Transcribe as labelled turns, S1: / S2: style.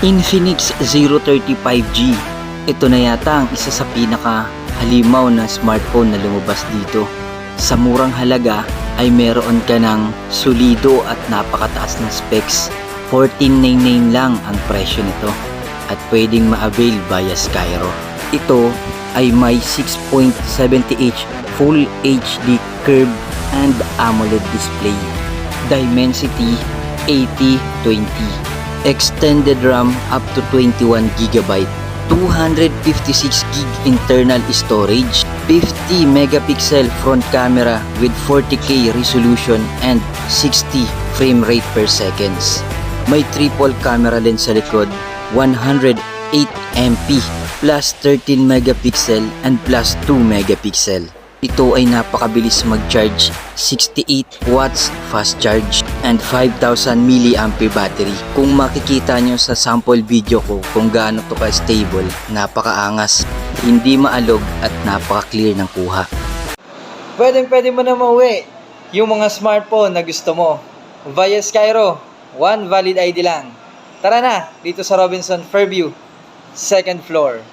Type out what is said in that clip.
S1: Infinix 035G. Ito na yata ang isa sa pinaka-halimaw na smartphone na lumabas dito. Sa murang halaga ay meron ka ng solido at napakataas ng specs. 1499 lang ang presyo nito at pwedeng ma-avail via Skyro. Ito ay may 6.70 Full HD curved and AMOLED display. Dimensity 8020. Extended RAM up to 21GB, 256GB internal storage, 50 megapixel front camera with 40K resolution and 60 frame rate per seconds. May triple camera lens sa likod, 108MP plus 13 megapixel and plus 2 megapixel. Ito ay napakabilis mag-charge, 68 watts fast charge and 5,000 mAh battery. Kung makikita nyo sa sample video ko kung gaano to ka-stable, napakaangas, hindi maalog at napaka-clear ng kuha.
S2: Pwede mo na mauwi yung mga smartphone na gusto mo via Skyro. One valid ID lang. Tara na dito sa Robinson Fairview, second floor.